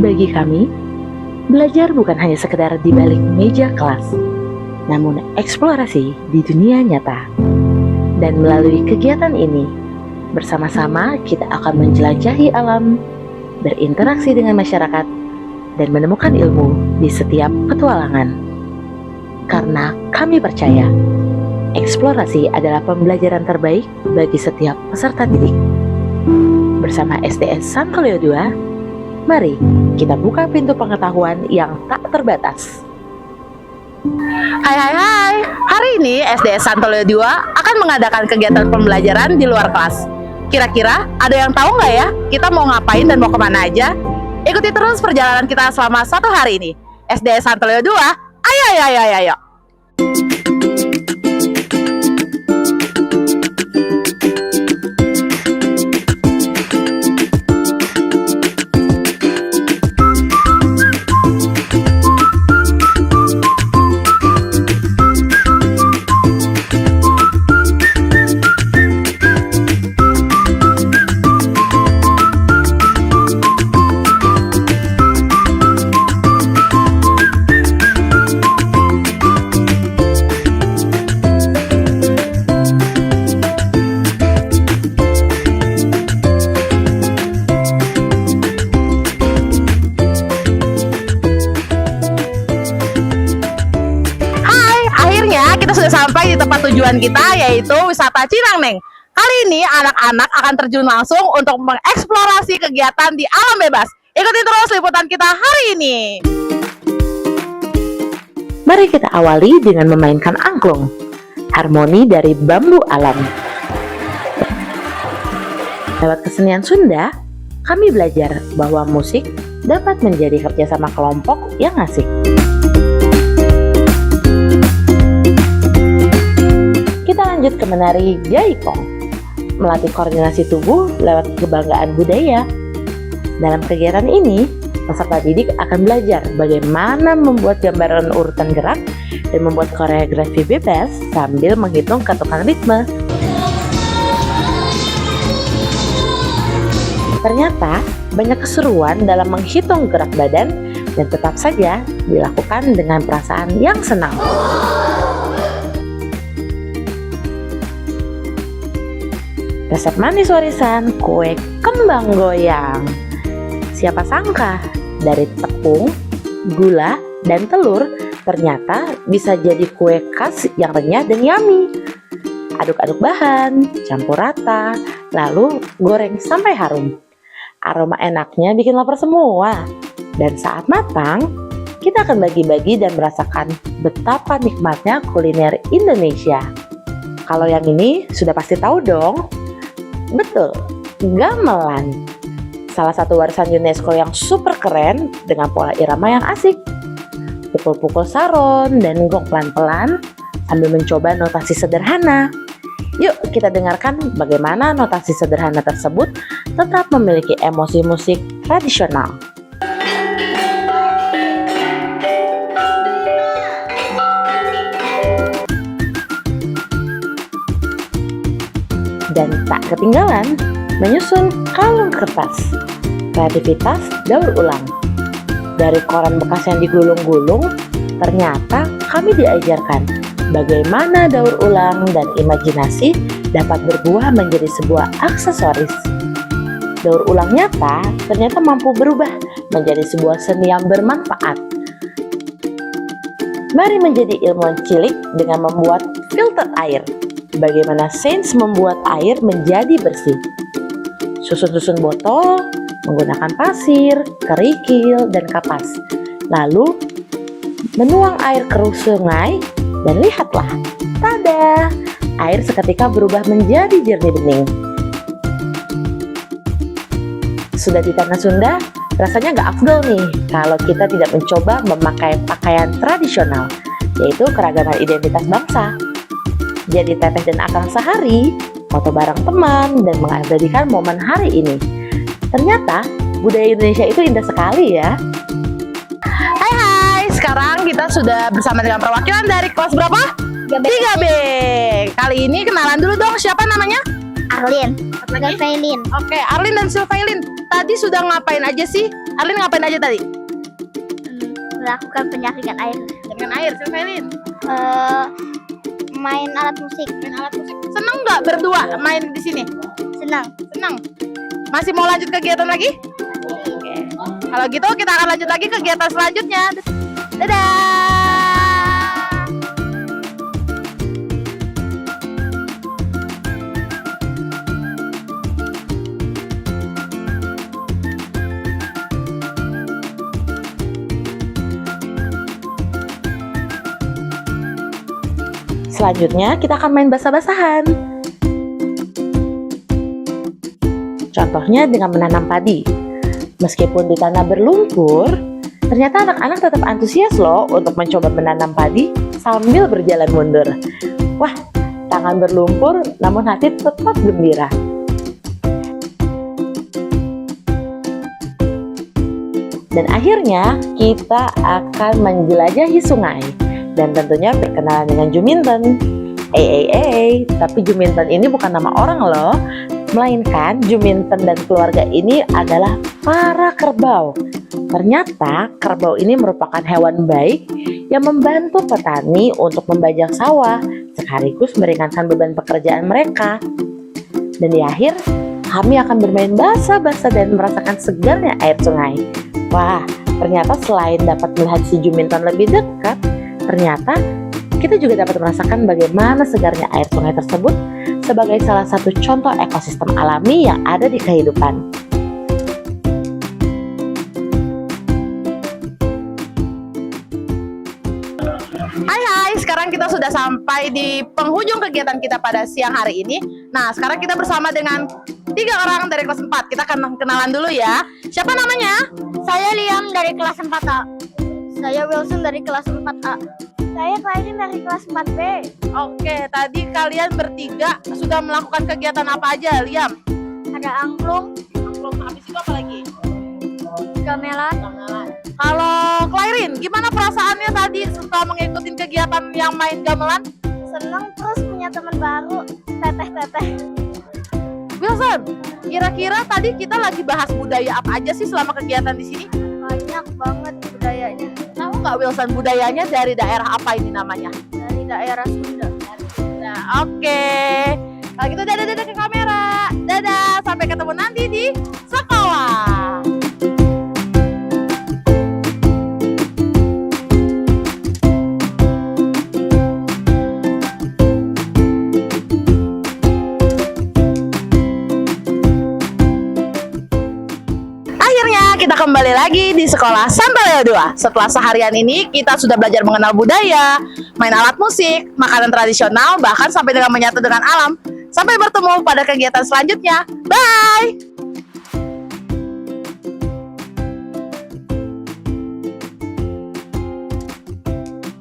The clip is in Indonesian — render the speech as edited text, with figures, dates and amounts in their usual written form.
Bagi kami, belajar bukan hanya sekedar di balik meja kelas, namun eksplorasi di dunia nyata. Dan melalui kegiatan ini, bersama-sama kita akan menjelajahi alam, berinteraksi dengan masyarakat, dan menemukan ilmu di setiap petualangan. Karena kami percaya, eksplorasi adalah pembelajaran terbaik bagi setiap peserta didik. Bersama SDS Santo Leo II, mari kita buka pintu pengetahuan yang tak terbatas. Hai, hari ini SDS Santo Leo II akan mengadakan kegiatan pembelajaran di luar kelas. Kira-kira ada yang tahu nggak ya kita mau ngapain dan mau kemana aja? Ikuti terus perjalanan kita selama 1 hari ini. SDS Santo Leo II, ayo. Kita sudah sampai di tempat tujuan kita, yaitu wisata Cinangneng. Kali ini anak-anak akan terjun langsung untuk mengeksplorasi kegiatan di alam bebas. Ikuti terus liputan kita hari ini. Mari kita awali dengan memainkan angklung, harmoni dari bambu alam. Lewat kesenian Sunda, kami belajar bahwa musik dapat menjadi kerjasama kelompok yang asik. Kita lanjut ke menari jaipong, melatih koordinasi tubuh lewat kebanggaan budaya. Dalam kegiatan ini, peserta didik akan belajar bagaimana membuat gambaran urutan gerak dan membuat koreografi bebas sambil menghitung ketukan ritme. Ternyata banyak keseruan dalam menghitung gerak badan dan tetap saja dilakukan dengan perasaan yang senang. Resep manis warisan, kue kembang goyang. Siapa sangka dari tepung, gula, dan telur ternyata bisa jadi kue khas yang renyah dan yummy. Aduk-aduk bahan, campur rata, lalu goreng sampai harum. Aroma enaknya bikin lapar semua. Dan saat matang, kita akan bagi-bagi dan merasakan betapa nikmatnya kuliner Indonesia. Kalau yang ini sudah pasti tahu dong. Betul, gamelan. Salah satu warisan UNESCO yang super keren dengan pola irama yang asik. Pukul-pukul saron dan gong pelan-pelan sambil mencoba notasi sederhana. Yuk kita dengarkan bagaimana notasi sederhana tersebut tetap memiliki emosi musik tradisional. Dan tak ketinggalan, menyusun kalung kertas, kreativitas daur ulang. Dari koran bekas yang digulung-gulung, ternyata kami diajarkan bagaimana daur ulang dan imajinasi dapat berbuah menjadi sebuah aksesoris. Daur ulang nyata ternyata mampu berubah menjadi sebuah seni yang bermanfaat. Mari menjadi ilmuwan cilik dengan membuat filter air. Bagaimana sains membuat air menjadi bersih. Susun-susun botol menggunakan pasir, kerikil, dan kapas. Lalu menuang air ke sungai dan lihatlah, tada! Air seketika berubah menjadi jernih bening. Sudah di tanah Sunda, rasanya gak afdol nih kalau kita tidak mencoba memakai pakaian tradisional, yaitu keragaman identitas bangsa. Jadi teteh dan akang sehari, foto bareng teman, dan mengabadikan momen hari ini. Ternyata budaya Indonesia itu indah sekali ya. Hai, sekarang kita sudah bersama dengan perwakilan dari kelas berapa? 3B. Kali ini kenalan dulu dong, siapa namanya? Arlin, Silvailin. Oke, Arlin dan Silvailin. tadi sudah ngapain aja sih? Arlin ngapain aja tadi? Melakukan penyaringan air. Dengan air, Silvelin. Main alat musik. Main alat musik. Seneng nggak berdua main di sini? Senang. Seneng. Masih mau lanjut kegiatan lagi? Oke. Kalau gitu kita akan lanjut lagi kegiatan selanjutnya. Dadah. Selanjutnya kita akan main basah-basahan. Contohnya dengan menanam padi. Meskipun di tanah berlumpur, ternyata anak-anak tetap antusias loh untuk mencoba menanam padi sambil berjalan mundur. Wah, tangan berlumpur namun hati tetap gembira. Dan akhirnya kita akan menjelajahi sungai. Dan tentunya berkenalan dengan Juminten. Tapi Juminten ini bukan nama orang loh, melainkan Juminten dan keluarga ini adalah para kerbau. Ternyata kerbau ini merupakan hewan baik yang membantu petani untuk membajak sawah, sekaligus meringankan beban pekerjaan mereka. Dan di akhir, kami akan bermain basah-basah dan merasakan segarnya air sungai. Wah, ternyata selain dapat melihat si Juminten lebih dekat, ternyata kita juga dapat merasakan bagaimana segarnya air sungai tersebut sebagai salah satu contoh ekosistem alami yang ada di kehidupan. Hai, sekarang kita sudah sampai di penghujung kegiatan kita pada siang hari ini. Nah, sekarang kita bersama dengan 3 orang dari kelas 4. Kita akan kenalan dulu ya. Siapa namanya? Saya Liam dari kelas 4A. Saya Wilson dari kelas 4A. Saya Claudine dari kelas 4B. Oke, tadi kalian bertiga sudah melakukan kegiatan apa aja, Liam? Ada angklung, Habis itu apa lagi? gamelan. Kalau Clairin, gimana perasaannya tadi setelah mengikuti kegiatan yang main gamelan? Senang terus punya teman baru, teteh-teteh. Wilson, kira-kira tadi kita lagi bahas budaya apa aja sih selama kegiatan di sini? Banyak banget budayanya. Tahu nggak Wilson, budayanya dari daerah apa ini namanya? Dari daerah Sunda. Nah, oke. Kalau gitu dadah ke kamera. Dadah, sampai ketemu nanti di sekolah. Akhirnya kita kembali lagi di sekolah Santo Leo 2. Setelah seharian ini kita sudah belajar mengenal budaya, main alat musik, makanan tradisional, bahkan sampai dengan menyatu dengan alam. Sampai bertemu pada kegiatan selanjutnya. Bye!